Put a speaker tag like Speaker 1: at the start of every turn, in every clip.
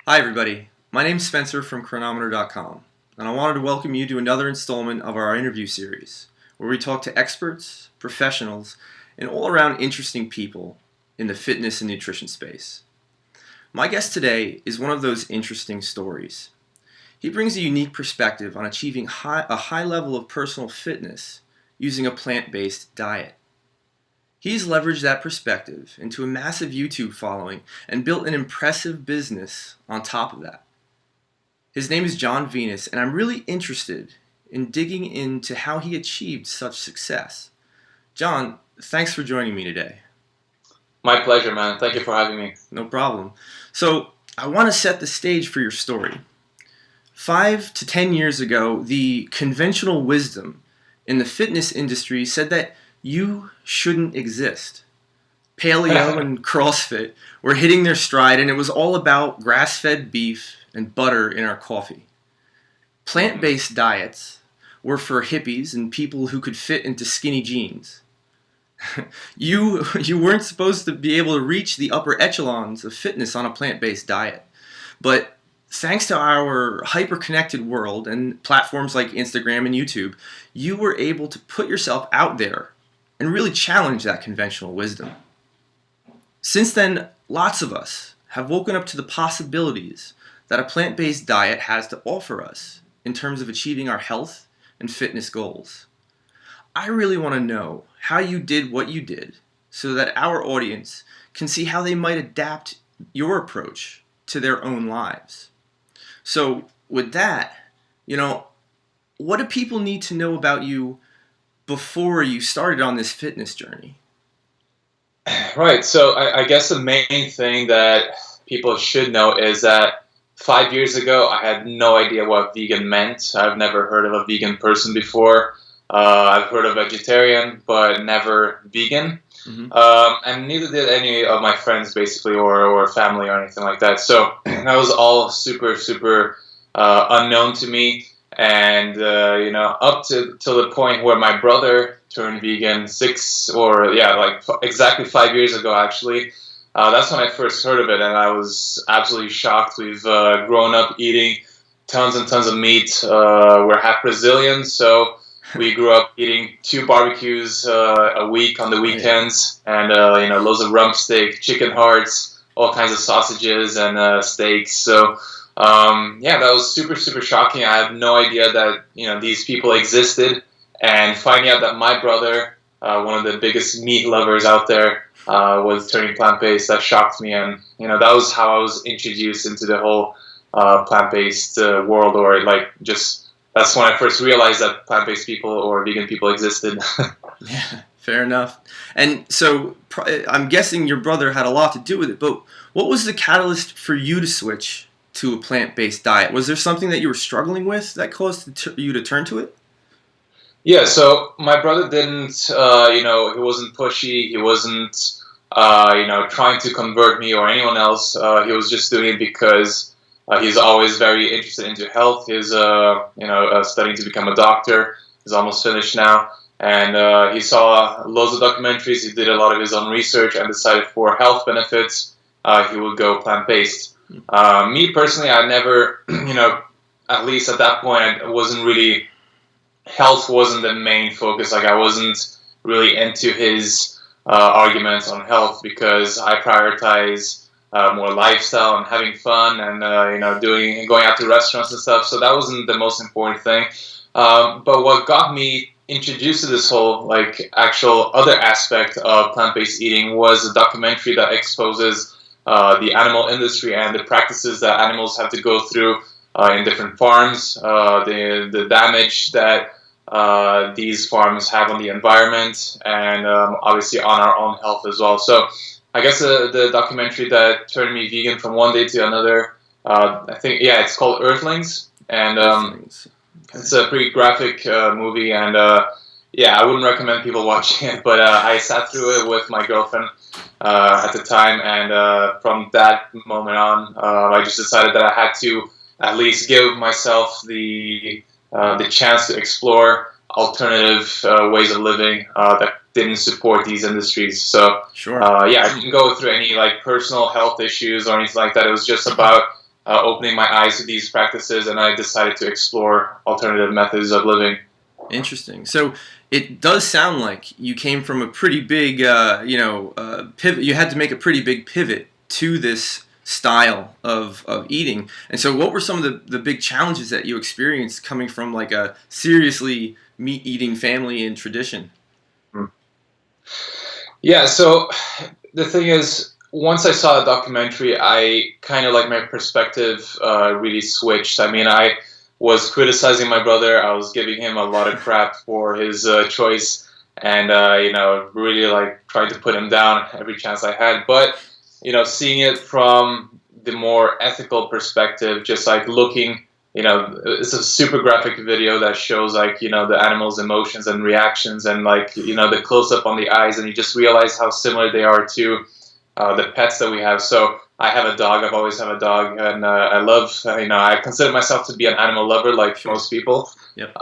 Speaker 1: Hi everybody, my name's Spencer from Chronometer.com, and I wanted to welcome you to another installment of our interview series, where we talk to experts, professionals, and all-around interesting people in the fitness and nutrition space. My guest today is one of those interesting stories. He brings a unique perspective on achieving a high level of personal fitness using a plant-based diet. He's leveraged that perspective into a massive YouTube following and built an impressive business on top of that. His name is John Venus, and I'm really interested in digging into how he achieved such success. John, thanks for joining me today.
Speaker 2: My pleasure, man. Thank you for having me.
Speaker 1: No problem. So, I want to set the stage for your story. 5 to 10 years ago, the conventional wisdom in the fitness industry said that you shouldn't exist. Paleo and CrossFit were hitting their stride, and it was all about grass-fed beef and butter in our coffee. Plant-based diets were for hippies and people who could fit into skinny jeans. You weren't supposed to be able to reach the upper echelons of fitness on a plant-based diet. But thanks to our hyper-connected world and platforms like Instagram and YouTube, you were able to put yourself out there and really challenge that conventional wisdom. Since then, lots of us have woken up to the possibilities that a plant-based diet has to offer us in terms of achieving our health and fitness goals. I really want to know how you did what you did so that our audience can see how they might adapt your approach to their own lives. So with that, what do people need to know about you before you started on this fitness journey?
Speaker 2: Right. So I guess the main thing that people should know is that 5 years ago, I had no idea what vegan meant. I've never heard of a vegan person before. I've heard of vegetarian, but never vegan.
Speaker 1: Mm-hmm.
Speaker 2: And neither did any of my friends, basically, or family or anything like that. So that was all super, super unknown to me. And, up till the point where my brother turned vegan exactly 5 years ago, actually. That's when I first heard of it, and I was absolutely shocked. We've grown up eating tons and tons of meat. We're half Brazilian, so we grew up eating 2 barbecues a week on the weekends, and loads of rump steak, chicken hearts, all kinds of sausages and steaks. So that was super, super shocking. I had no idea that these people existed, and finding out that my brother, one of the biggest meat lovers out there, was turning plant-based, that shocked me, and that was how I was introduced into the whole plant-based world, or that's when I first realized that plant-based people or vegan people existed.
Speaker 1: Yeah, fair enough. And so I'm guessing your brother had a lot to do with it, but what was the catalyst for you to switch to a plant-based diet? Was there something that you were struggling with that caused you to turn to it?
Speaker 2: Yeah, so my brother didn't, he wasn't pushy. He wasn't, trying to convert me or anyone else. He was just doing it because he's always very interested into health. He's, studying to become a doctor. He's almost finished now. And he saw loads of documentaries. He did a lot of his own research and decided for health benefits, he would go plant-based. Me personally, I never, at least at that point, health wasn't the main focus. Like, I wasn't really into his arguments on health because I prioritize more lifestyle and having fun and going out to restaurants and stuff. So that wasn't the most important thing. But what got me introduced to this whole actual other aspect of plant-based eating was a documentary that exposes the animal industry and the practices that animals have to go through in different farms, the damage that these farms have on the environment, and obviously on our own health as well. So I guess the documentary that turned me vegan from one day to another, I think, it's called Earthlings, and
Speaker 1: Earthlings. Okay.
Speaker 2: It's a pretty graphic movie, and I wouldn't recommend people watching it, but I sat through it with my girlfriend at the time, and from that moment on, I just decided that I had to at least give myself the chance to explore alternative ways of living that didn't support these industries. So,
Speaker 1: Sure.
Speaker 2: I didn't go through any personal health issues or anything like that. It was just about opening my eyes to these practices, and I decided to explore alternative methods of living.
Speaker 1: Interesting. So it does sound like you came from a pretty big, pivot. You had to make a pretty big pivot to this style of eating. And so what were some of the big challenges that you experienced coming from like a seriously meat-eating family and tradition?
Speaker 2: Yeah, so the thing is, once I saw the documentary, I kind of like my perspective really switched. I mean, I was criticizing my brother. I was giving him a lot of crap for his choice, and really like trying to put him down every chance I had. But seeing it from the more ethical perspective, just like looking. It's a super graphic video that shows like the animal's emotions and reactions, and like the close up on the eyes, and you just realize how similar they are to the pets that we have. So I have a dog. I've always had a dog, and I love. I consider myself to be an animal lover, like most people.
Speaker 1: Yep.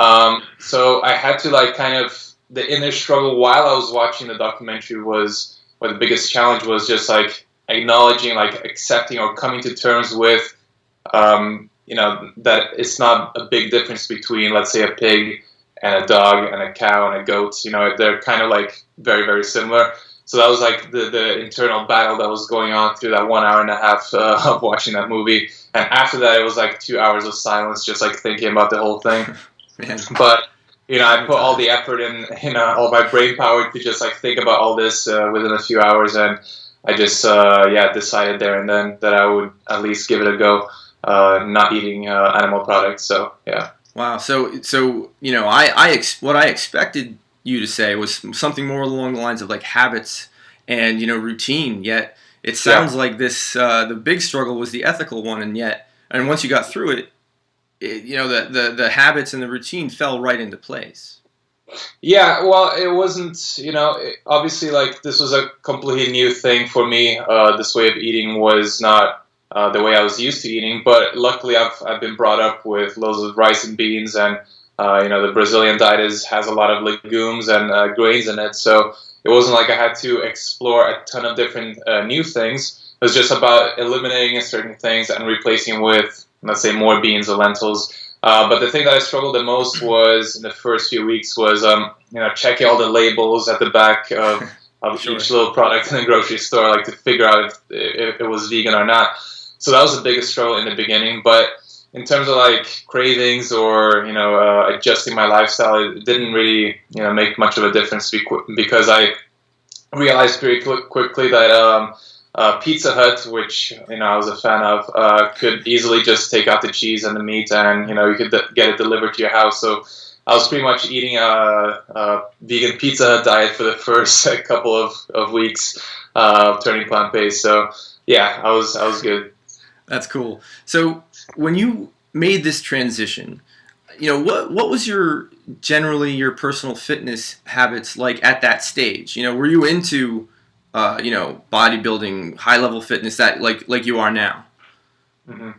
Speaker 2: So I had to like kind of the inner struggle while I was watching the documentary was, or the biggest challenge was just like acknowledging, like accepting or coming to terms with. That it's not a big difference between, let's say, a pig and a dog and a cow and a goat. They're kind of like very, very similar. So that was like the internal battle that was going on through that 1 hour and a half of watching that movie. And after that, it was like 2 hours of silence, just like thinking about the whole thing. But I put all the effort in, all my brain power to just like think about all this within a few hours, and I just decided there and then that I would at least give it a go. Not eating animal products. So yeah.
Speaker 1: Wow. So what I expected you to say was something more along the lines of like habits and routine. Yet it sounds like this the big struggle was the ethical one, and once you got through it, the habits and the routine fell right into place.
Speaker 2: Yeah, well, it wasn't, obviously, like, this was a completely new thing for me. This way of eating was not the way I was used to eating, but luckily I've been brought up with loads of rice and beans, and the Brazilian diet has a lot of legumes and grains in it, so it wasn't like I had to explore a ton of different new things. It was just about eliminating certain things and replacing with, let's say, more beans or lentils. But the thing that I struggled the most was in the first few weeks was checking all the labels at the back of
Speaker 1: Sure.
Speaker 2: each little product in the grocery store, like to figure out if it was vegan or not. So that was the biggest struggle in the beginning. But in terms of like cravings or adjusting my lifestyle, it didn't really make much of a difference because I realized pretty quickly that Pizza Hut, which I was a fan of, could easily just take out the cheese and the meat, and you could get it delivered to your house. So I was pretty much eating a vegan Pizza Hut diet for the first couple of weeks, turning plant-based. So yeah, I was good.
Speaker 1: That's cool. So when you made this transition, what was generally your personal fitness habits like at that stage? Were you into bodybuilding, high level fitness that like you are now?
Speaker 2: Mm-hmm.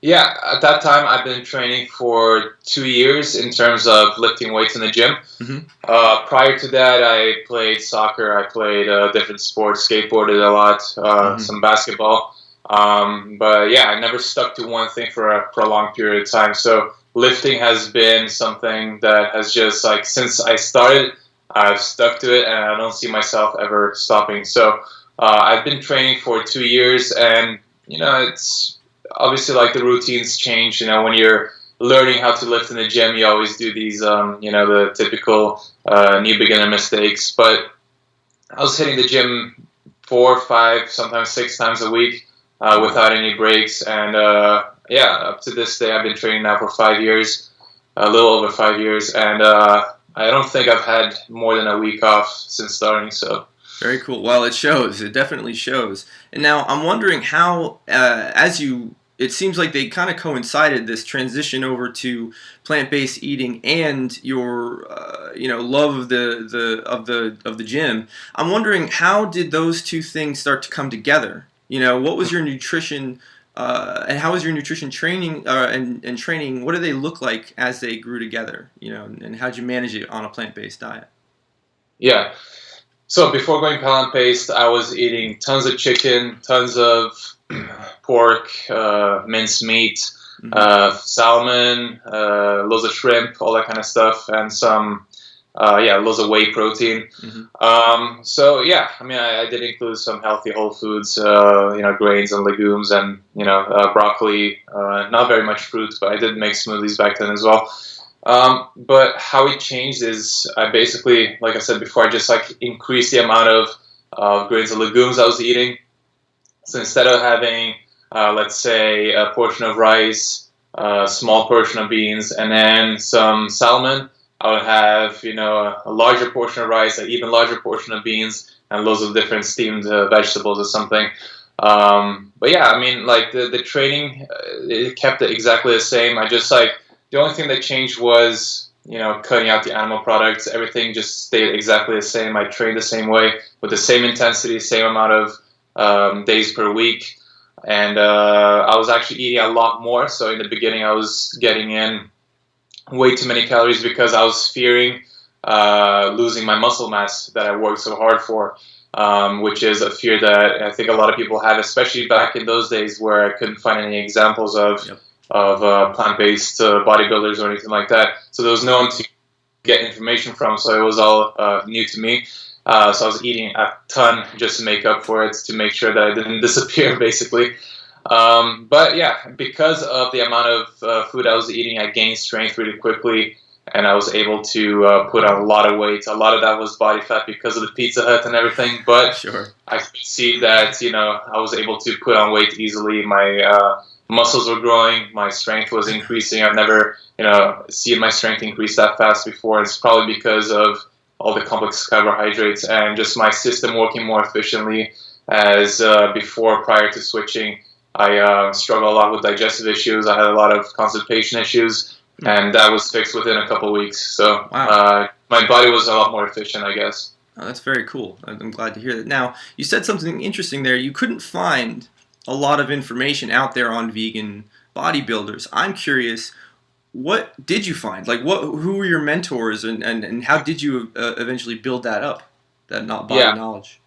Speaker 2: Yeah, at that time I've been training for 2 years in terms of lifting weights in the gym.
Speaker 1: Mm-hmm.
Speaker 2: Prior to that, I played soccer. I played different sports, skateboarded a lot, some basketball. But yeah, I never stuck to one thing for a prolonged period of time. So lifting has been something that has just like since I started, I've stuck to it, and I don't see myself ever stopping. So I've been training for 2 years, and it's obviously like the routines change. When you're learning how to lift in the gym, you always do these, the typical new beginner mistakes. But I was hitting the gym 4, 5, sometimes 6 times a week without any breaks, and up to this day, I've been training now for 5 years, a little over 5 years, and I don't think I've had more than a week off since starting. So
Speaker 1: very cool. Well, it shows. It definitely shows. And now I'm wondering how, it seems like they kind of coincided, this transition over to plant-based eating and your love of the gym. I'm wondering, how did those two things start to come together? What was your nutrition and how was your nutrition training and training? What do they look like as they grew together? And how'd you manage it on a plant-based diet?
Speaker 2: Yeah. So before going plant-based, I was eating tons of chicken, tons of pork, minced meat, salmon, loads of shrimp, all that kind of stuff, and some loads of whey protein. So yeah, I mean, I did include some healthy whole foods, grains and legumes, and broccoli. Not very much fruit, but I did make smoothies back then as well. But how it changed is I basically, like I said before, I just increased the amount of grains and legumes I was eating. So instead of having, let's say, a portion of rice, a small portion of beans, and then some salmon, I would have, a larger portion of rice, an even larger portion of beans, and loads of different steamed vegetables or something. But yeah, I mean, the training, it kept it exactly the same. I just the only thing that changed was, cutting out the animal products. Everything just stayed exactly the same. I trained the same way with the same intensity, same amount of days per week. And I was actually eating a lot more. So in the beginning, I was getting in way too many calories because I was fearing losing my muscle mass that I worked so hard for, which is a fear that I think a lot of people have, especially back in those days where I couldn't find any examples of plant-based bodybuilders or anything like that. So there was no one to get information from, so it was all new to me. So I was eating a ton just to make up for it, to make sure that I didn't disappear, basically. But yeah, because of the amount of food I was eating, I gained strength really quickly, and I was able to put on a lot of weight. A lot of that was body fat because of the Pizza Hut and everything, but
Speaker 1: Sure.
Speaker 2: I could see that, I was able to put on weight easily. My muscles were growing, my strength was increasing. I've never, seen my strength increase that fast before. It's probably because of all the complex carbohydrates and just my system working more efficiently. As before, prior to switching, I struggled a lot with digestive issues. I had a lot of constipation issues, and that was fixed within a couple of weeks. So
Speaker 1: Wow.
Speaker 2: My body was a lot more efficient, I guess.
Speaker 1: Oh, that's very cool. I'm glad to hear that. Now, you said something interesting there. You couldn't find a lot of information out there on vegan bodybuilders. I'm curious, what did you find? Who were your mentors, and how did you eventually build that up, that body knowledge?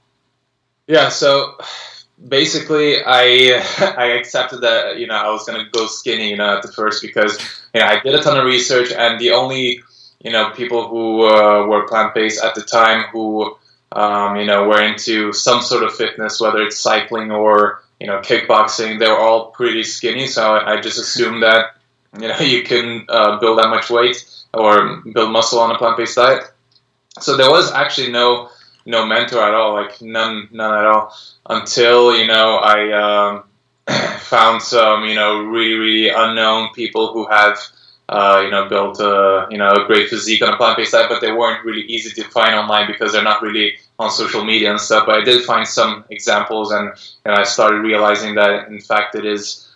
Speaker 2: Yeah, so basically I I accepted that I was gonna go skinny at the first because I did a ton of research, and the only people who were plant-based at the time who were into some sort of fitness, whether it's cycling or kickboxing, they were all pretty skinny. So I just assumed that you can build that much weight or build muscle on a plant-based diet. So there was actually no mentor at all, none at all, until I found some really unknown people who have built a great physique on a plant-based diet, but they weren't really easy to find online because they're not really on social media and stuff. But I did find some examples, and I started realizing that in fact it is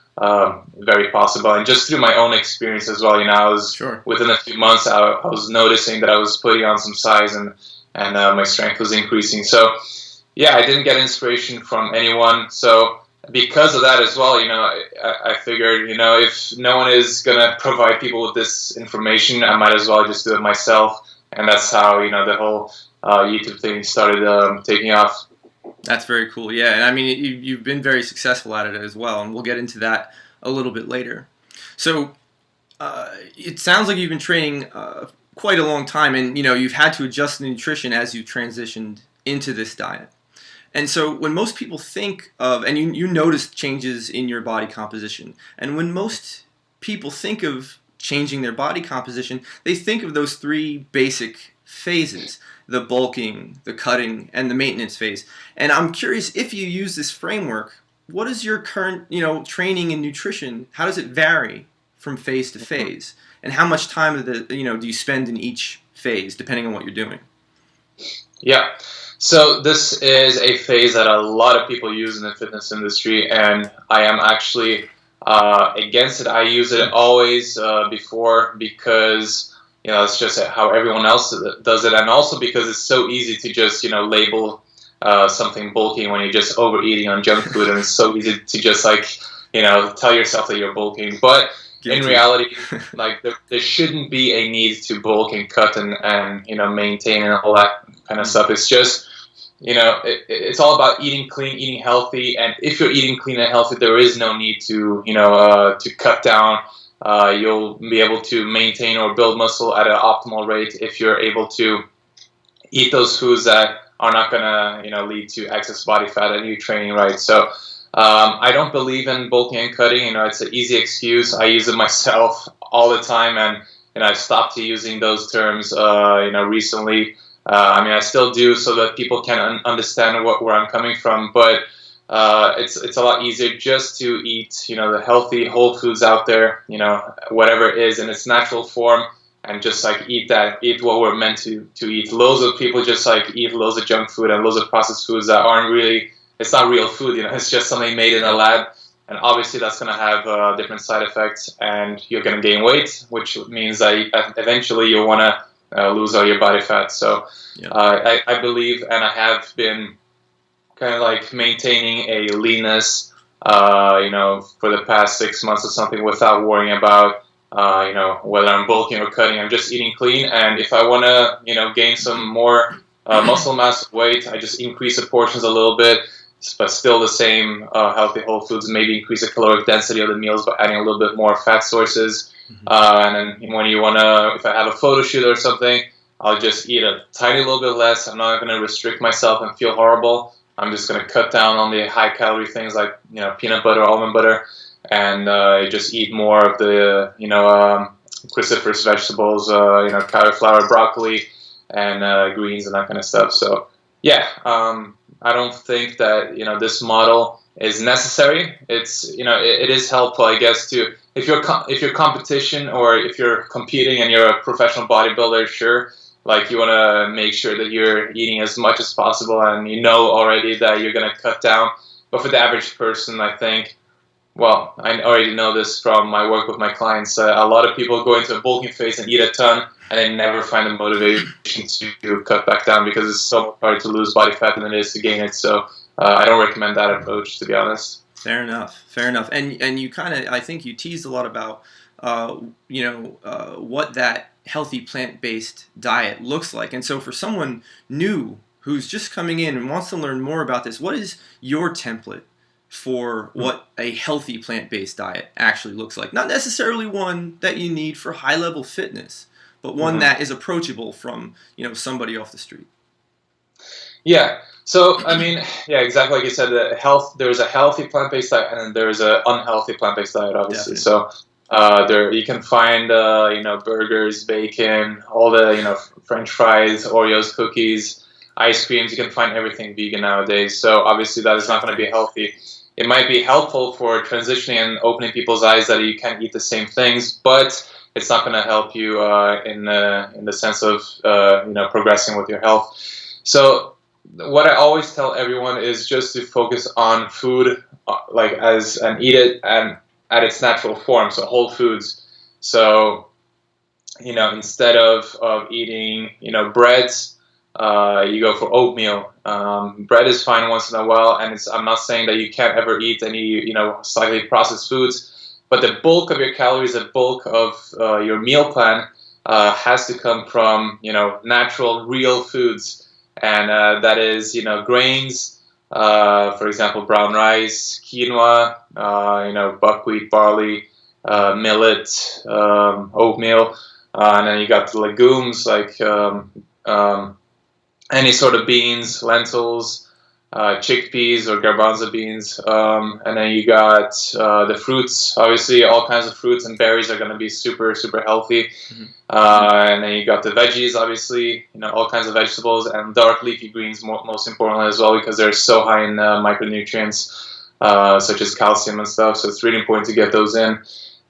Speaker 2: very possible. And just through my own experience as well, I was
Speaker 1: Sure.
Speaker 2: within a few months I was noticing that I was putting on some size, and my strength was increasing. So yeah, I didn't get inspiration from anyone. So because of that as well, I figured, if no one is gonna provide people with this information, I might as well just do it myself. And that's how the whole YouTube thing started taking off.
Speaker 1: That's very cool. Yeah, and I mean, you've been very successful at it as well, and we'll get into that a little bit later. So it sounds like you've been training quite a long time, and you've had to adjust the nutrition as you transitioned into this diet. And so when most people think of, and you noticed changes in your body composition, and when most people think of changing their body composition, they think of those three basic phases: the bulking, the cutting, and the maintenance phase. And I'm curious, if you use this framework, what is your current training in nutrition? How does it vary from phase to phase? And how much time do you spend in each phase, depending on what you're doing?
Speaker 2: Yeah. So this is a phase that a lot of people use in the fitness industry, and I am actually against it. I use it always before because it's just how everyone else does it, and also because it's so easy to just label something bulking when you're just overeating on junk food, and it's so easy to just tell yourself that you're bulking, but in reality, there shouldn't be a need to bulk and cut and maintain and all that kind of stuff. It's just it's all about eating clean, eating healthy, and if you're eating clean and healthy, there is no need to, to cut down. You'll be able to maintain or build muscle at an optimal rate if you're able to eat those foods that are not going to, lead to excess body fat and you training right. So I don't believe in bulking and cutting. It's an easy excuse. I use it myself all the time, and I stopped using those terms, recently. I still do so that people can understand where I'm coming from, but it's a lot easier just to eat, the healthy whole foods out there, whatever it is in its natural form, and just like eat what we're meant to eat. Loads of people just like eat loads of junk food and loads of processed foods that aren't really, it's not real food, it's just something made in a lab. And obviously that's going to have different side effects, and you're going to gain weight, which means that eventually you'll want to lose all your body fat. So I believe, and I have been kind of like maintaining a leanness, for the past 6 months or something without worrying about, whether I'm bulking or cutting. I'm just eating clean. And if I want to, gain some more muscle mass, weight, I just increase the portions a little bit, but still the same healthy whole foods, maybe increase the caloric density of the meals by adding a little bit more fat sources. And then when you want to, if I have a photo shoot or something, I'll just eat a tiny little bit less. I'm not going to restrict myself and feel horrible. I'm just going to cut down on the high calorie things like, peanut butter, almond butter, and just eat more of the, cruciferous vegetables, cauliflower, broccoli, and greens and that kind of stuff. So, I don't think that, this model is necessary. It's, it is helpful, I guess, to, if you're competition or if you're competing and you're a professional bodybuilder, sure. Like, you want to make sure that you're eating as much as possible, and already that you're going to cut down. But for the average person, I think, well, I already know this from my work with my clients. A lot of people go into a bulking phase and eat a ton, and they never find the motivation to cut back down because it's so hard to lose body fat than it is to gain it. So I don't recommend that approach, to be honest.
Speaker 1: Fair enough. And you kind of, I think you teased a lot about, what that healthy plant-based diet looks like. And so for someone new who's just coming in and wants to learn more about this, what is your template for what a healthy plant-based diet actually looks like? Not necessarily one that you need for high-level fitness, but one that is approachable from, somebody off the street.
Speaker 2: Yeah. So, exactly like you said, there's a healthy plant-based diet and then there's an unhealthy plant-based diet, obviously. Definitely. So there you can find, burgers, bacon, all the, French fries, Oreos, cookies, ice creams. You can find everything vegan nowadays. So obviously that is not going to be healthy. It might be helpful for transitioning and opening people's eyes that you can eat the same things, but it's not going to help you in the sense of progressing with your health. So what I always tell everyone is just to focus on food, and eat it and at its natural form, so whole foods. So instead of eating breads, you go for oatmeal. Bread is fine once in a while, and I'm not saying that you can't ever eat any slightly processed foods, but the bulk of your calories, the bulk of your meal plan has to come from natural, real foods, and that is grains. For example, brown rice, quinoa, buckwheat, barley, millet, oatmeal, and then you got the legumes like any sort of beans, lentils, chickpeas or garbanzo beans, and then you got the fruits. Obviously, all kinds of fruits and berries are going to be super, super healthy. And then you got the veggies, obviously, all kinds of vegetables, and dark leafy greens most importantly as well, because they're so high in micronutrients such as calcium and stuff. So it's really important to get those in.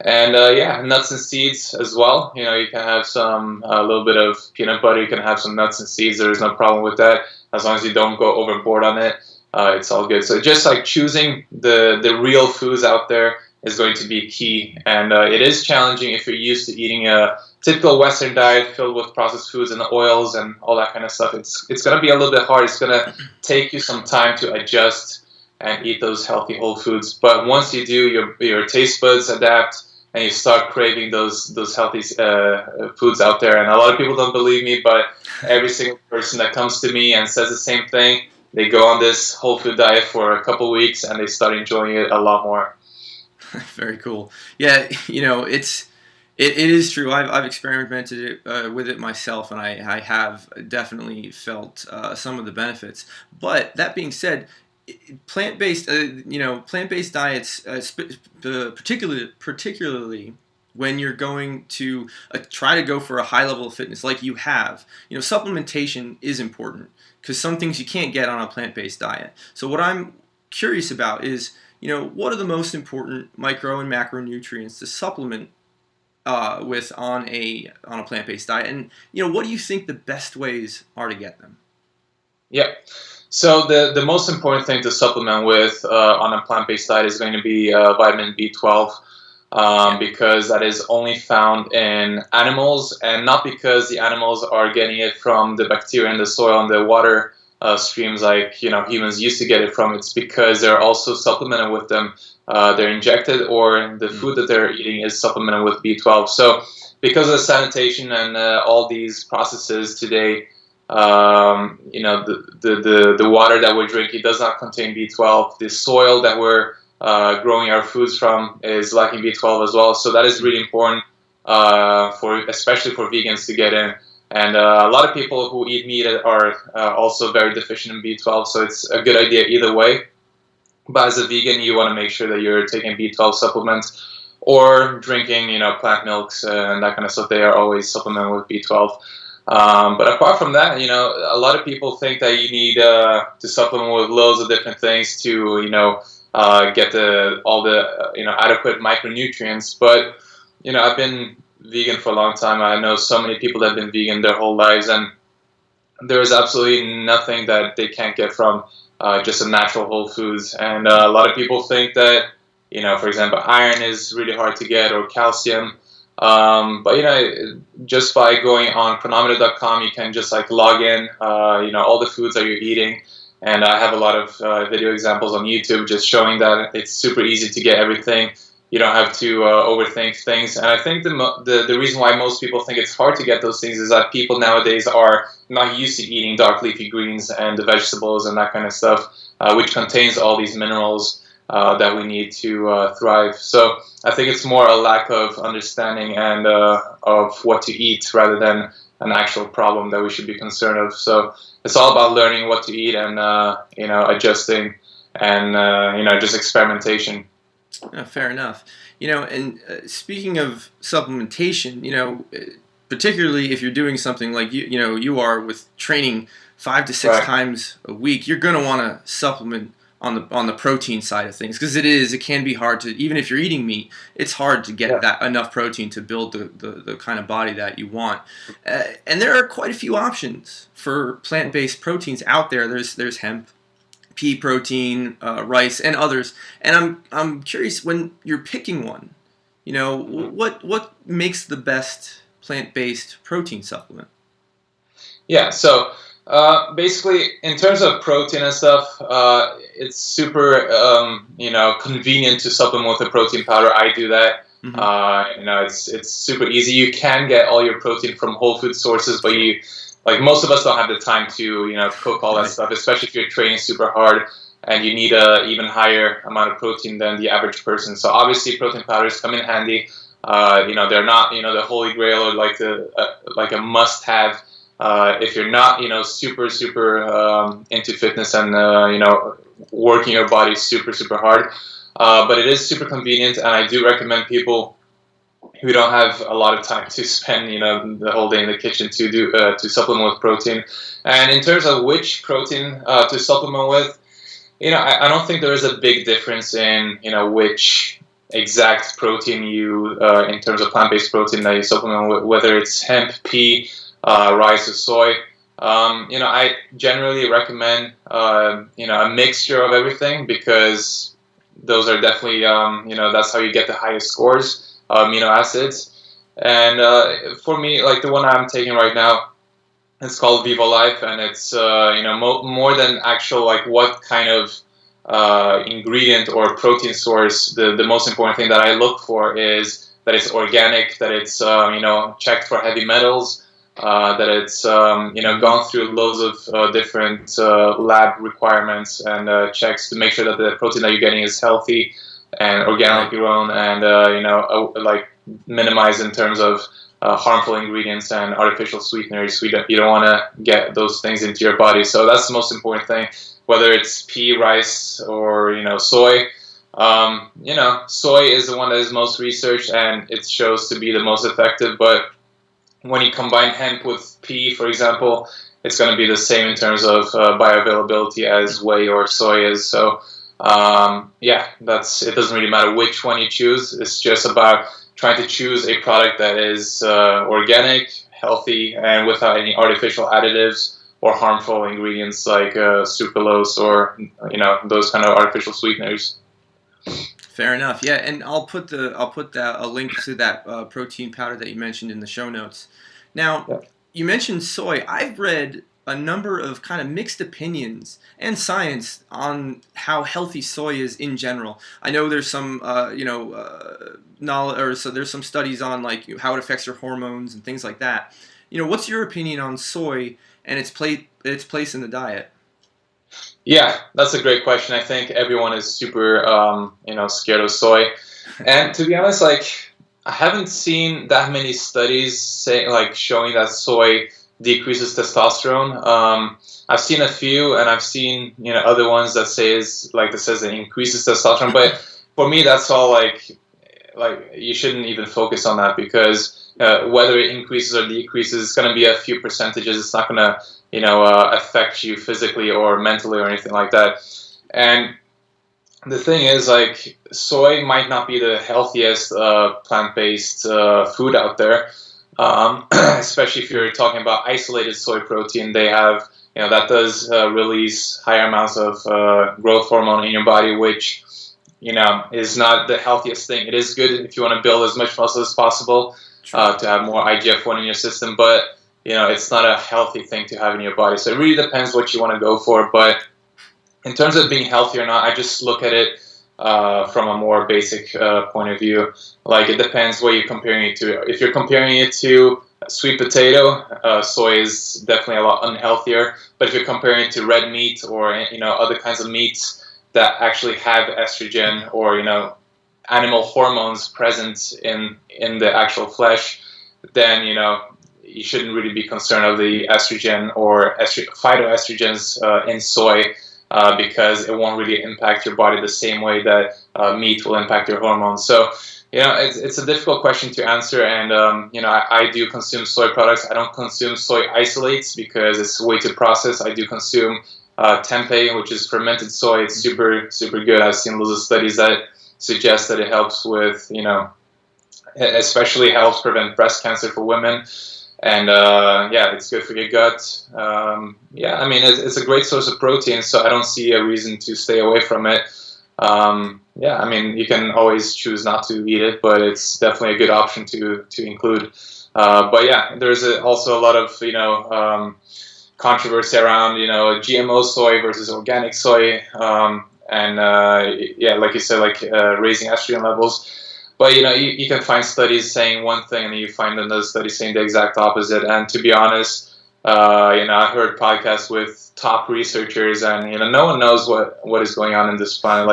Speaker 2: And nuts and seeds as well. You can have a little bit of peanut butter. You can have some nuts and seeds. There's no problem with that. As long as you don't go overboard on it, it's all good. So just like choosing the real foods out there is going to be key. And it is challenging if you're used to eating a typical Western diet filled with processed foods and oils and all that kind of stuff. It's going to be a little bit hard. It's going to take you some time to adjust and eat those healthy whole foods. But once you do, your taste buds adapt, and you start craving those healthy foods out there. And a lot of people don't believe me, but every single person that comes to me and says the same thing, they go on this whole food diet for a couple weeks and they start enjoying it a lot more.
Speaker 1: Very cool. Yeah, it is true. I've experimented with it myself, and I have definitely felt some of the benefits. But that being said, plant-based plant-based diets, particularly when you're going to try to go for a high level of fitness like you have, supplementation is important because some things you can't get on a plant-based diet. So what I'm curious about is, what are the most important micro and macronutrients to supplement with on a plant-based diet, and what do you think the best ways are to get them?
Speaker 2: Yeah. So the most important thing to supplement with on a plant-based diet is going to be vitamin B12, because that is only found in animals, and not because the animals are getting it from the bacteria in the soil and the water streams like humans used to get it from. It's because they're also supplemented with them. They're injected, or the food that they're eating is supplemented with B12. So because of the sanitation and all these processes today, the water that we're drinking does not contain B12. The soil that we're growing our foods from is lacking B12 as well. So that is really important especially for vegans to get in. And a lot of people who eat meat are also very deficient in B12. So it's a good idea either way. But as a vegan, you want to make sure that you're taking B12 supplements or drinking, plant milks and that kind of stuff. They are always supplemented with B12. But apart from that, a lot of people think that you need to supplement with loads of different things to, get all the adequate micronutrients. But I've been vegan for a long time. I know so many people that have been vegan their whole lives, and there is absolutely nothing that they can't get from just a natural whole foods. And a lot of people think that, for example, iron is really hard to get, or calcium. But just by going on chronometer.com, you can just log in, all the foods that you're eating. And I have a lot of video examples on YouTube just showing that it's super easy to get everything. You don't have to overthink things. And I think the reason why most people think it's hard to get those things is that people nowadays are not used to eating dark leafy greens and the vegetables and that kind of stuff, which contains all these minerals that we need to thrive. So I think it's more a lack of understanding and of what to eat rather than an actual problem that we should be concerned of. So it's all about learning what to eat and adjusting and just experimentation.
Speaker 1: Fair enough. And speaking of supplementation, particularly if you're doing something like you are with training 5 to 6 times a week, you're going to want to supplement on the protein side of things, because it can be hard to, even if you're eating meat, it's hard to get that enough protein to build the kind of body that you want. And there are quite a few options for plant-based proteins out there. There's hemp, pea protein, rice, and others. And I'm curious, when you're picking one, what makes the best plant-based protein supplement?
Speaker 2: Yeah, so basically, in terms of protein and stuff, it's super convenient to supplement with a protein powder. I do that. Mm-hmm. It's super easy. You can get all your protein from whole food sources, but most of us don't have the time to cook all that stuff, especially if you're training super hard and you need a even higher amount of protein than the average person. So obviously, protein powders come in handy. They're not the holy grail or like a must-have. If you're not, super into fitness and working your body super hard, but it is super convenient, and I do recommend people who don't have a lot of time to spend, the whole day in the kitchen to supplement with protein. And in terms of which protein to supplement with, I don't think there is a big difference in which exact protein you in terms of plant-based protein that you supplement with, whether it's hemp, pea, rice or soy. I generally recommend a mixture of everything, because those are definitely that's how you get the highest scores, amino acids. And for me, like the one I'm taking right now, it's called Vivo Life, and it's more than actual what kind of ingredient or protein source. The most important thing that I look for is that it's organic, that it's checked for heavy metals. that it's gone through loads of different lab requirements and checks to make sure that the protein that you're getting is healthy and organically grown, and like minimized in terms of harmful ingredients and artificial sweeteners. You don't want to get those things into your body. So that's the most important thing, whether it's pea, rice, or soy. Soy is the one that is most researched, and it shows to be the most effective. But when you combine hemp with pea, for example, it's going to be the same in terms of bioavailability as whey or soy is. So it doesn't really matter which one you choose. It's just about trying to choose a product that is organic, healthy, and without any artificial additives or harmful ingredients like sucralose or those kind of artificial sweeteners.
Speaker 1: Fair enough. Yeah, and I'll put a link to that protein powder that you mentioned in the show notes. Now, you mentioned soy. I've read a number of kind of mixed opinions and science on how healthy soy is in general. I know there's some knowledge, or so there's some studies on like how it affects your hormones and things like that. What's your opinion on soy and its place in the diet?
Speaker 2: Yeah, that's a great question. I think everyone is super, scared of soy. And to be honest, like, I haven't seen that many studies showing that soy decreases testosterone. I've seen a few, and I've seen, other ones that says it increases testosterone. But for me, that's all like you shouldn't even focus on that, because whether it increases or decreases, it's going to be a few percentages. It's not going to affect you physically or mentally or anything like that. And the thing is, like, soy might not be the healthiest plant-based food out there, especially if you're talking about isolated soy protein. They have, that does release higher amounts of growth hormone in your body, which, is not the healthiest thing. It is good if you want to build as much muscle as possible to have more IGF-1 in your system, but it's not a healthy thing to have in your body. So it really depends what you want to go for. But in terms of being healthy or not, I just look at it from a more basic point of view. Like, it depends what you're comparing it to. If you're comparing it to sweet potato, soy is definitely a lot unhealthier. But if you're comparing it to red meat or other kinds of meats that actually have estrogen or animal hormones present in the actual flesh, then you shouldn't really be concerned of the estrogen or phytoestrogens in soy, because it won't really impact your body the same way that meat will impact your hormones. So, it's a difficult question to answer, and I do consume soy products. I don't consume soy isolates because it's way too processed. I do consume tempeh, which is fermented soy. It's super, super good. I've seen lots of studies that suggest that it helps with, especially helps prevent breast cancer for women. And it's good for your gut. It's a great source of protein, so I don't see a reason to stay away from it. You can always choose not to eat it, but it's definitely a good option to include. There's also a lot of controversy around GMO soy versus organic soy, like you said, raising estrogen levels. But you can find studies saying one thing, and then you find another study saying the exact opposite. And to be honest, I've heard podcasts with top researchers, and no one knows what is going on in this planet.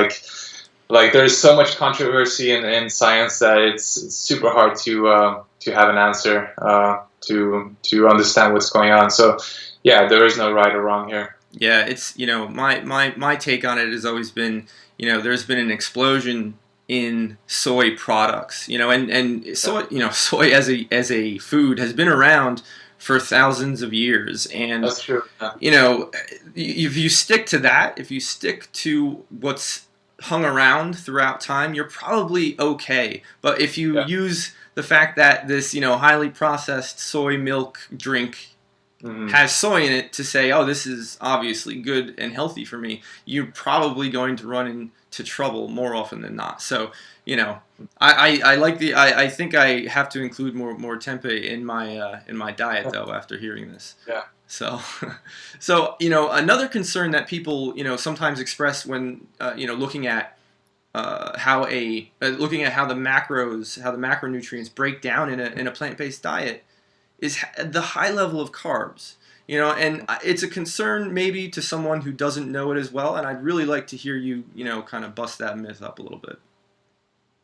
Speaker 2: Like there's so much controversy in science that it's super hard to have an answer to understand what's going on. So there is no right or wrong here.
Speaker 1: Yeah, it's my take on it has always been there's been an explosion in soy products, and soy, soy as a food has been around for thousands of years, and
Speaker 2: that's true.
Speaker 1: If you stick to that, if you stick to what's hung around throughout time, you're probably okay. But if you use the fact that this highly processed soy milk drink has soy in it to say, oh, this is obviously good and healthy for me, you're probably going to run into trouble more often than not. So, I think I have to include more tempeh in my diet though after hearing this.
Speaker 2: Yeah.
Speaker 1: So another concern that people sometimes express when looking at how the macronutrients break down in a plant-based diet is the high level of carbs. And it's a concern maybe to someone who doesn't know it as well, and I'd really like to hear you, kind of bust that myth up a little bit.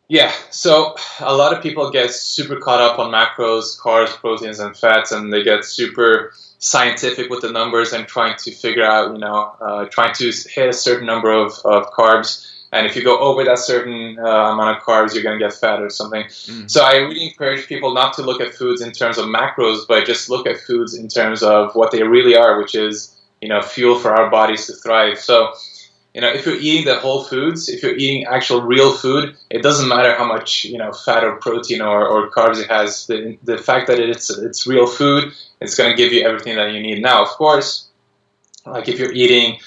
Speaker 2: Yeah, so a lot of people get super caught up on macros, carbs, proteins, and fats, and they get super scientific with the numbers and trying to figure out, trying to hit a certain number of carbs. And if you go over that certain amount of carbs, you're going to get fat or something. So I really encourage people not to look at foods in terms of macros, but just look at foods in terms of what they really are, which is, fuel for our bodies to thrive. So, if you're eating the whole foods, if you're eating actual real food, it doesn't matter how much, fat or protein or carbs it has. The fact that it's real food, it's going to give you everything that you need. Now, of course, like if you're eating,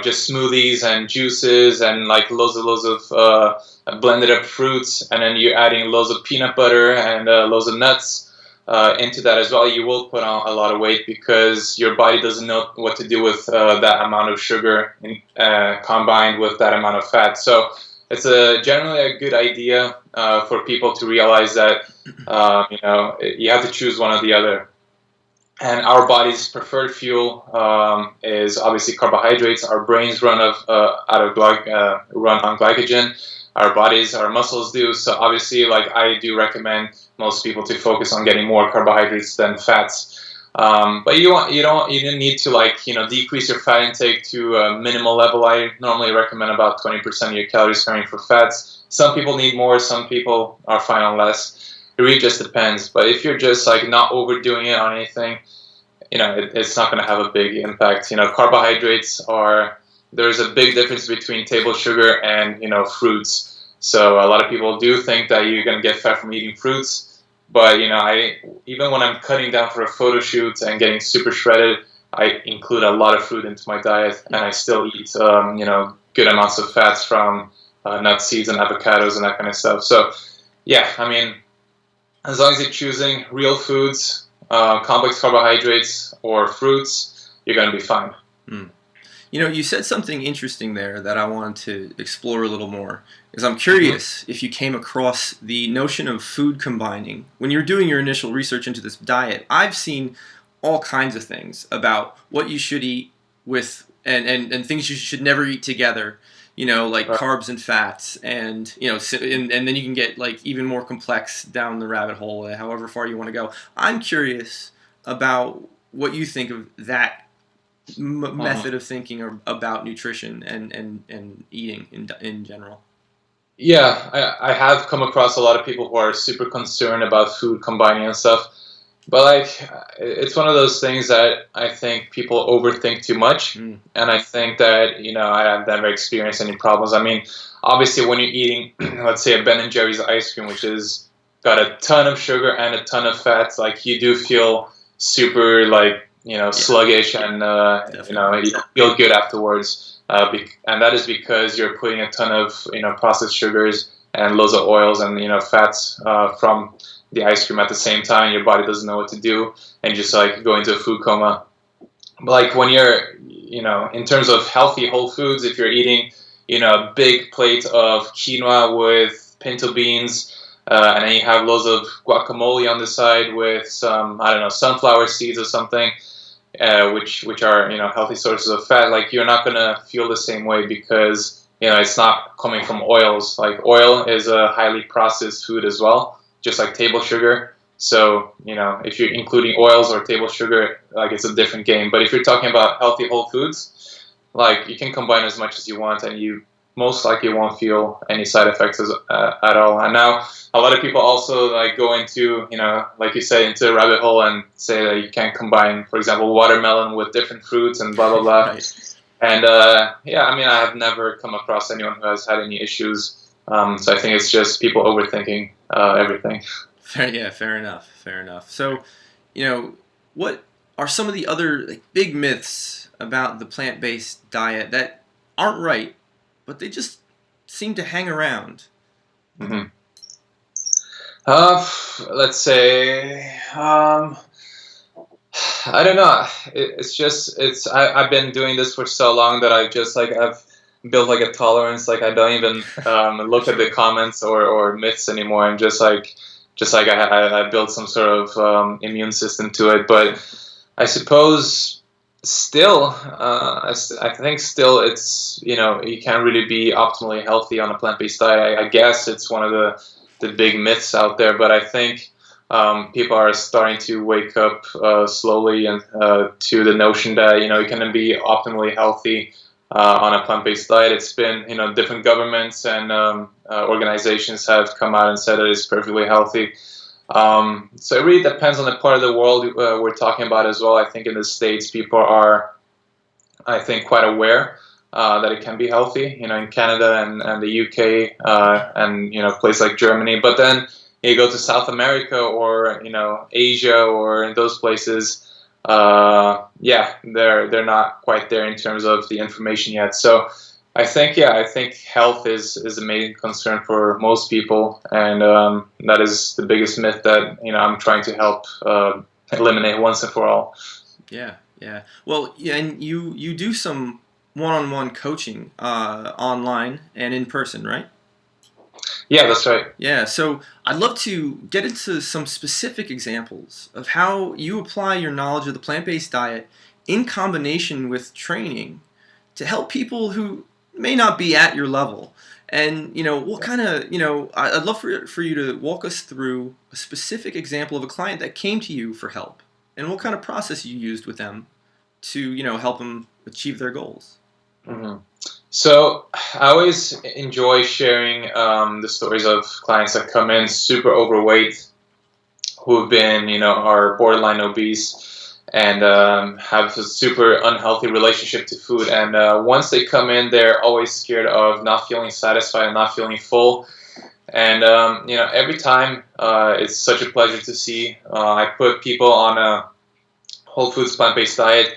Speaker 2: just smoothies and juices and like loads of blended up fruits, and then you're adding loads of peanut butter and loads of nuts into that as well, you will put on a lot of weight because your body doesn't know what to do with that amount of sugar combined with that amount of fat. So it's generally a good idea for people to realize that you have to choose one or the other. And our body's preferred fuel is obviously carbohydrates. Our brains run on glycogen. Our bodies, our muscles do. So obviously, like I do recommend most people to focus on getting more carbohydrates than fats. But you don't need to decrease your fat intake to a minimal level. I normally recommend about 20% of your calories coming from fats. Some people need more. Some people are fine on less. It really just depends. But if you're just not overdoing it on anything, it's not going to have a big impact. Carbohydrates there's a big difference between table sugar and fruits. So a lot of people do think that you're going to get fat from eating fruits, but even when I'm cutting down for a photo shoot and getting super shredded, I include a lot of fruit into my diet, and I still eat good amounts of fats from nuts, seeds, and avocados and that kind of stuff. So yeah, as long as you're choosing real foods, complex carbohydrates, or fruits, you're going to be fine.
Speaker 1: You said something interesting there that I wanted to explore a little more. Because I'm curious if you came across the notion of food combining. When you're doing your initial research into this diet, I've seen all kinds of things about what you should eat with and things you should never eat together. Carbs and fats, and and then you can get even more complex down the rabbit hole, however far you want to go. I'm curious about what you think of that method of thinking about nutrition and eating in general.
Speaker 2: Yeah, I have come across a lot of people who are super concerned about food combining and stuff. But it's one of those things that I think people overthink too much, and I think that I have never experienced any problems. Obviously, when you're eating, let's say a Ben & Jerry's ice cream, which has got a ton of sugar and a ton of fats, you do feel super sluggish, and you feel good afterwards, and that is because you're putting a ton of processed sugars and loads of oils and fats from the ice cream at the same time. Your body doesn't know what to do, and you just go into a food coma. But when you're in terms of healthy whole foods, if you're eating a big plate of quinoa with pinto beans, and then you have loads of guacamole on the side with some sunflower seeds or something, which are healthy sources of fat, you're not gonna feel the same way because it's not coming from oils. Oil is a highly processed food as well, just like table sugar. So if you're including oils or table sugar, it's a different game. But if you're talking about healthy whole foods, you can combine as much as you want, and you most likely won't feel any side effects at all. And now a lot of people also go into, like you say, into a rabbit hole and say that you can't combine, for example, watermelon with different fruits and blah, blah, blah.
Speaker 1: Right.
Speaker 2: And I have never come across anyone who has had any issues. So I think it's just people overthinking everything.
Speaker 1: Fair enough. So, what are some of the other big myths about the plant-based diet that aren't right, but they just seem to hang around?
Speaker 2: Mm-hmm. Let's say, I don't know. I've been doing this for so long that I've built a tolerance. I don't even look at the comments or myths anymore. I'm just just like I built some sort of immune system to it. But I suppose still, I think still it's, you can't really be optimally healthy on a plant-based diet. I guess it's one of the big myths out there, but I think people are starting to wake up slowly and to the notion that, you can be optimally healthy on a plant-based diet. It's been, different governments and organizations have come out and said that it's perfectly healthy. So it really depends on the part of the world we're talking about as well. I think in the States, people are, I think, quite aware that it can be healthy, in Canada and the UK and, places like Germany. But then you go to South America or, Asia or in those places, they're not quite there in terms of the information yet. So I think health is the main concern for most people, and that is the biggest myth that I'm trying to help eliminate once and for all.
Speaker 1: Yeah. Well, and you do some one-on-one coaching online and in person, right?
Speaker 2: Yeah, that's right.
Speaker 1: Yeah, so I'd love to get into some specific examples of how you apply your knowledge of the plant-based diet in combination with training to help people who may not be at your level. And, what kind of, I'd love for you to walk us through a specific example of a client that came to you for help and what kind of process you used with them to, help them achieve their goals.
Speaker 2: Mm-hmm. So I always enjoy sharing the stories of clients that come in super overweight, who have been, are borderline obese, and have a super unhealthy relationship to food. And once they come in, they're always scared of not feeling satisfied and not feeling full. And every time it's such a pleasure to see. I put people on a whole foods plant-based diet.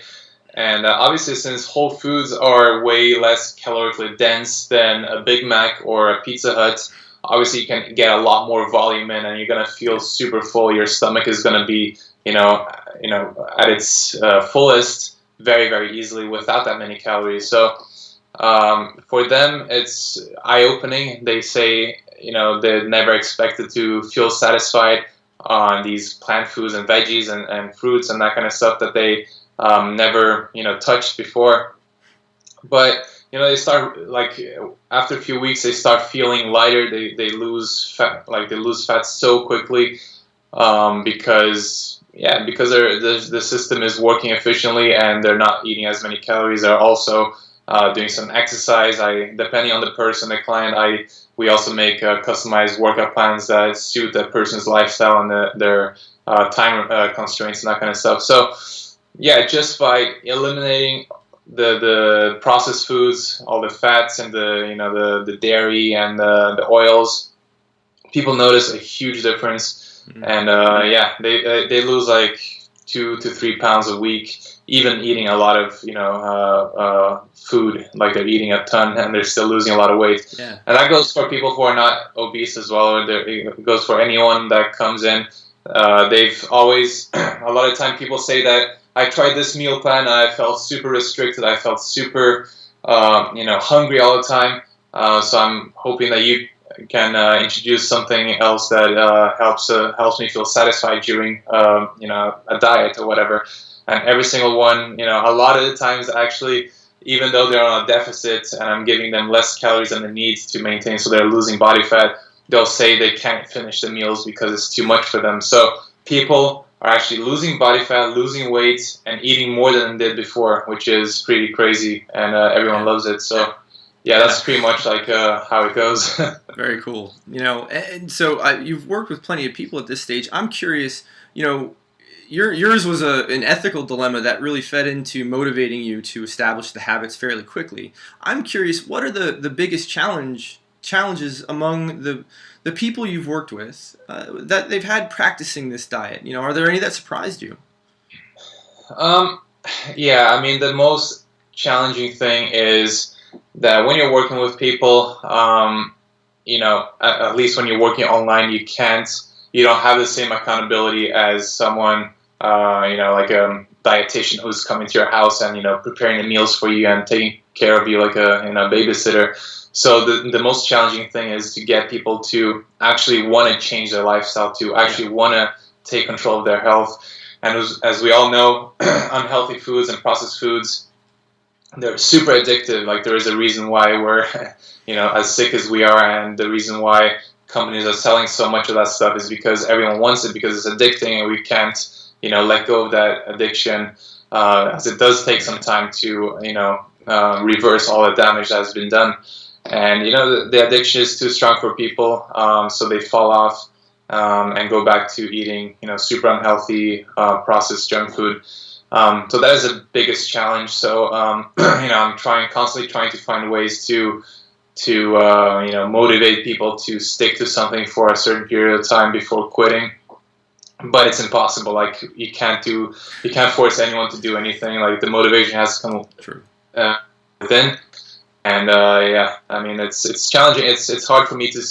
Speaker 2: And obviously, since whole foods are way less calorically dense than a Big Mac or a Pizza Hut, obviously you can get a lot more volume in, and you're gonna feel super full. Your stomach is gonna be, at its fullest very, very easily without that many calories. So for them, it's eye-opening. They say, they're never expected to feel satisfied on these plant foods and veggies and fruits and that kind of stuff that they never, touched before. But, they start, after a few weeks, they start feeling lighter. They lose fat, they lose fat so quickly because the system is working efficiently and they're not eating as many calories. They're also doing some exercise. Depending on the person, the client, we also make customized workout plans that suit that person's lifestyle and their time constraints and that kind of stuff. So, yeah, just by eliminating the processed foods, all the fats and the dairy and the oils, people notice a huge difference. Mm-hmm. And they lose 2 to 3 pounds a week, even eating a lot of food, they're eating a ton and they're still losing a lot of weight.
Speaker 1: Yeah.
Speaker 2: And that goes for people who are not obese as well, or it goes for anyone that comes in. They've always a lot of time people say that I tried this meal plan. I felt super restricted. I felt super, hungry all the time. So I'm hoping that you can introduce something else that helps me feel satisfied during, a diet or whatever. And every single one, a lot of the times actually, even though they're on a deficit and I'm giving them less calories than they need to maintain, so they're losing body fat, they'll say they can't finish the meals because it's too much for them. So people are actually losing body fat, losing weight, and eating more than they did before, which is pretty crazy, and everyone loves it. So, yeah, that's pretty much how it goes.
Speaker 1: Very cool. And so you've worked with plenty of people at this stage. I'm curious, yours was an ethical dilemma that really fed into motivating you to establish the habits fairly quickly. I'm curious, what are the biggest challenges among the people you've worked with that they've had practicing this diet? Are there any that surprised you?
Speaker 2: Yeah, I mean, the most challenging thing is that when you're working with people, at least when you're working online, you don't have the same accountability as someone, like a dietitian who's coming to your house and preparing the meals for you and taking care of you like a babysitter. So the most challenging thing is to get people to actually want to change their lifestyle, to actually want to take control of their health. And as we all know, unhealthy foods and processed foods, they're super addictive. Like, there is a reason why we're as sick as we are, and the reason why companies are selling so much of that stuff is because everyone wants it, because it's addicting, and we can't let go of that addiction, as it does take some time to reverse all the damage that has been done. And the addiction is too strong for people, so they fall off and go back to eating super unhealthy processed junk food. So that is the biggest challenge. So I'm constantly trying to find ways to motivate people to stick to something for a certain period of time before quitting. But it's impossible. Like, you can't force anyone to do anything. Like, the motivation has to come within. And I mean, it's challenging. It's hard for me to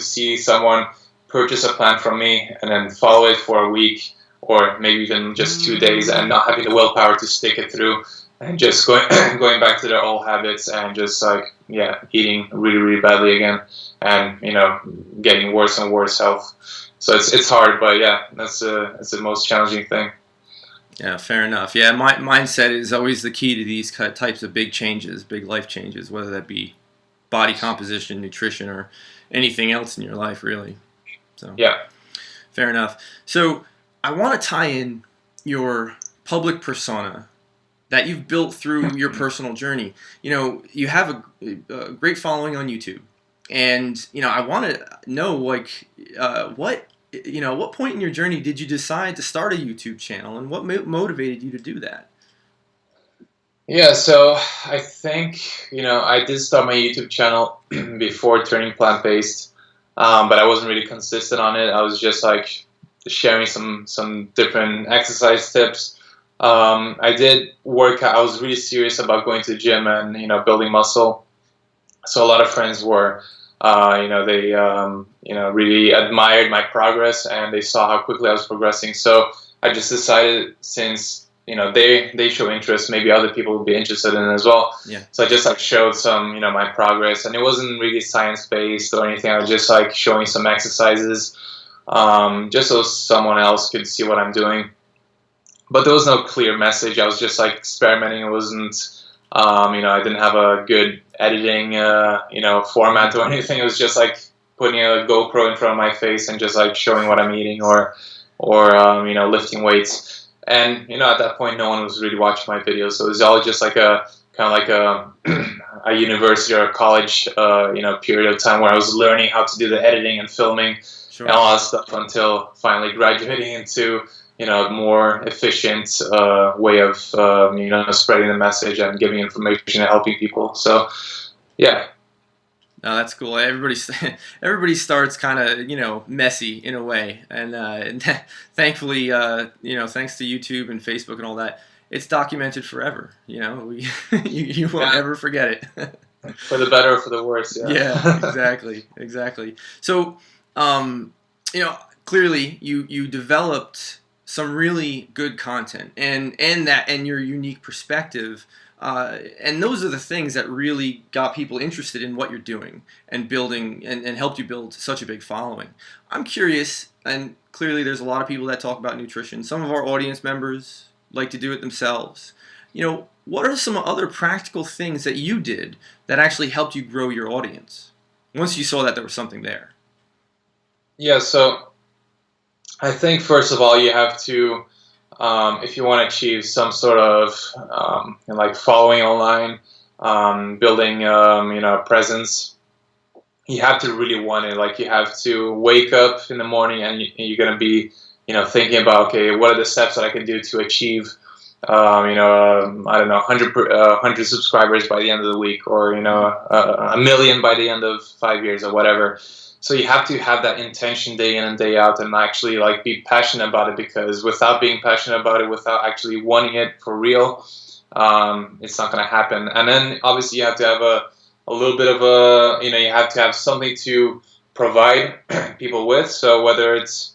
Speaker 2: see someone purchase a plan from me and then follow it for a week or maybe even just 2 days and not having the willpower to stick it through, and just going back to their old habits and just eating really, really badly again, and getting worse and worse health. So it's hard, but that's the most challenging thing.
Speaker 1: Yeah, fair enough. Yeah, my mindset is always the key to these types of big changes, big life changes, whether that be body composition, nutrition, or anything else in your life, really. So
Speaker 2: yeah,
Speaker 1: fair enough. So I want to tie in your public persona that you've built through your personal journey. You have a great following on YouTube, and I want to know what point in your journey did you decide to start a YouTube channel, and what motivated you to do that?
Speaker 2: Yeah, so I think I did start my YouTube channel before turning plant-based, but I wasn't really consistent on it. I was just sharing some different exercise tips. I did work out. I was really serious about going to the gym and building muscle. So a lot of friends were, they really admired my progress, and they saw how quickly I was progressing. So I just decided, since they show interest, maybe other people would be interested in it as well.
Speaker 1: Yeah.
Speaker 2: So I just showed some my progress, and it wasn't really science based or anything. I was just showing some exercises, just so someone else could see what I'm doing. But there was no clear message. I was just experimenting. It wasn't, I didn't have a good editing, format or anything. It was just putting a GoPro in front of my face and just showing what I'm eating or lifting weights. And at that point, no one was really watching my videos. So it was all just a university or a college, period of time where I was learning how to do the editing and filming. Sure. And all that stuff, until finally graduating into more efficient way of spreading the message and giving information and helping people. So yeah.
Speaker 1: No, that's cool. Everybody starts kind of messy in a way, and thankfully thanks to YouTube and Facebook and all that, it's documented forever. You won't ever forget it.
Speaker 2: For the better or for the worse.
Speaker 1: Yeah, exactly. So clearly you developed some really good content and your unique perspective. And those are the things that really got people interested in what you're doing and building and helped you build such a big following. I'm curious, and clearly there's a lot of people that talk about nutrition. Some of our audience members like to do it themselves. What are some other practical things that you did that actually helped you grow your audience once you saw that there was something there?
Speaker 2: Yeah, so I think first of all, you have to, if you want to achieve some sort of following online, building presence, you have to really want it. You have to wake up in the morning and you're going to be thinking about, okay, what are the steps that I can do to achieve I don't know, 100 subscribers by the end of the week, or a million by the end of 5 years, or whatever. So you have to have that intention day in and day out, and actually be passionate about it, because without being passionate about it, without actually wanting it for real, it's not going to happen. And then obviously you have to have a little bit of you have to have something to provide people with. So whether it's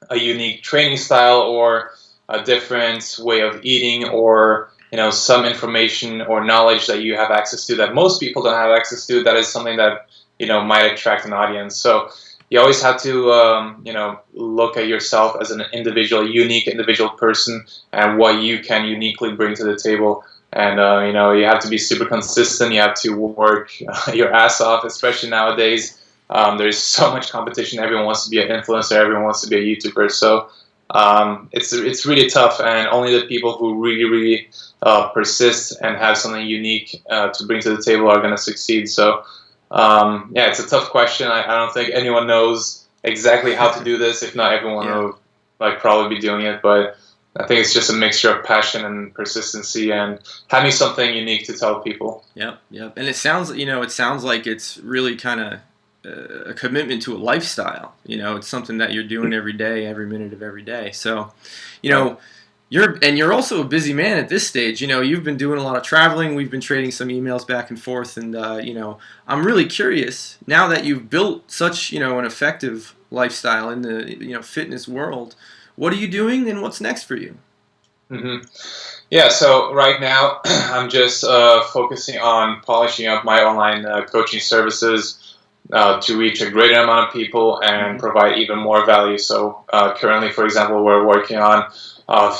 Speaker 2: a unique training style, or a different way of eating, or some information or knowledge that you have access to that most people don't have access to, that is something that might attract an audience. So you always have to look at yourself as an individual, unique individual person, and what you can uniquely bring to the table. And you have to be super consistent. You have to work your ass off, especially nowadays. There's so much competition. Everyone wants to be an influencer. Everyone wants to be a YouTuber. So it's really tough, and only the people who really persist and have something unique to bring to the table are going to succeed. So it's a tough question. I don't think anyone knows exactly how to do this. If not, everyone will probably be doing it. But I think it's just a mixture of passion and persistency and having something unique to tell people.
Speaker 1: Yep. And it sounds like it's really kind of a commitment to a lifestyle. It's something that you're doing every day, every minute of every day. So, you're also a busy man at this stage. You've been doing a lot of traveling. We've been trading some emails back and forth, and I'm really curious now that you've built such an effective lifestyle in the fitness world. What are you doing, and what's next for you?
Speaker 2: Mm-hmm. Yeah, so right now I'm just focusing on polishing up my online coaching services to reach a greater amount of people and provide even more value. So currently, for example, we're working on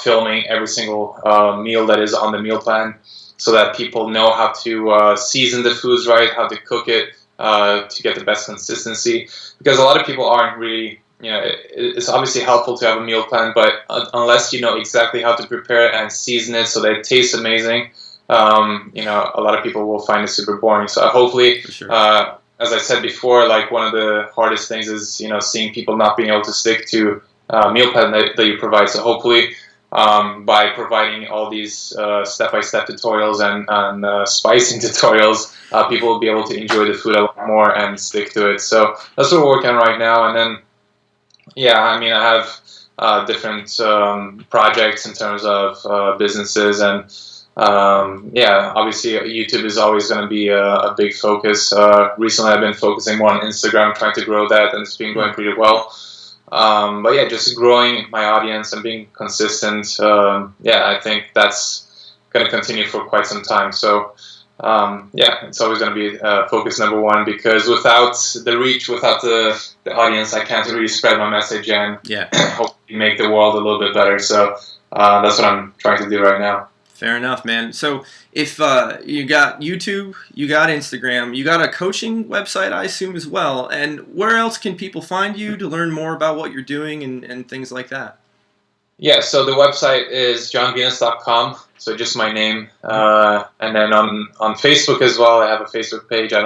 Speaker 2: filming every single meal that is on the meal plan, so that people know how to season the foods right, how to cook it to get the best consistency. Because a lot of people aren't really, it's obviously helpful to have a meal plan, but unless you know exactly how to prepare it and season it so that it tastes amazing, a lot of people will find it super boring. So hopefully, as I said before, like one of the hardest things is seeing people not being able to stick to meal plan that you provide. So hopefully, by providing all these step-by-step tutorials and spicing tutorials, people will be able to enjoy the food a lot more and stick to it. So that's what we're working on right now. And then, I have different projects in terms of businesses, and obviously YouTube is always going to be a big focus. Recently, I've been focusing more on Instagram, trying to grow that, and it's been going pretty well. Just growing my audience and being consistent. I think that's going to continue for quite some time. So, it's always going to be focus number one, because without the reach, without the audience, I can't really spread my message and hopefully make the world a little bit better. So that's what I'm trying to do right now.
Speaker 1: Fair enough, man. So if you got YouTube, you got Instagram, you got a coaching website, I assume, as well. And where else can people find you to learn more about what you're doing and things like that?
Speaker 2: Yeah, so the website is johnvenus.com, so just my name. And then on Facebook as well, I have a Facebook page. I'm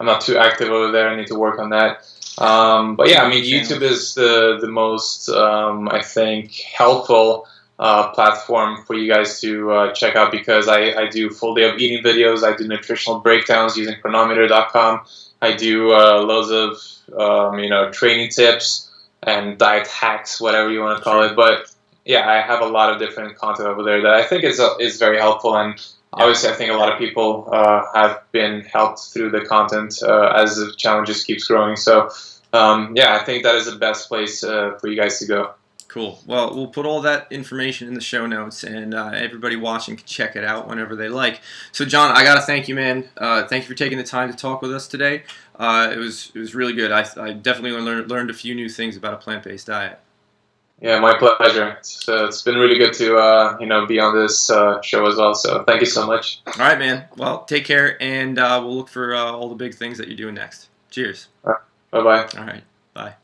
Speaker 2: not too active over there. I need to work on that. YouTube is the most, I think, helpful platform for you guys to check out, because I do full day of eating videos. I do nutritional breakdowns using chronometer.com. I do loads of training tips and diet hacks, whatever you want to call it. But I have a lot of different content over there that I think is very helpful. And obviously, I think a lot of people have been helped through the content as the challenge just keeps growing. So I think that is the best place for you guys to go.
Speaker 1: Cool. Well, we'll put all that information in the show notes, and everybody watching can check it out whenever they like. So, John, I got to thank you, man. Thank you for taking the time to talk with us today. It was really good. I definitely learned a few new things about a plant-based diet. Yeah,
Speaker 2: my pleasure. It's been really good to be on this show as well. So thank you so much.
Speaker 1: All right, man. Well, take care, and we'll look for all the big things that you're doing next. Cheers.
Speaker 2: Bye-bye.
Speaker 1: All right. Bye.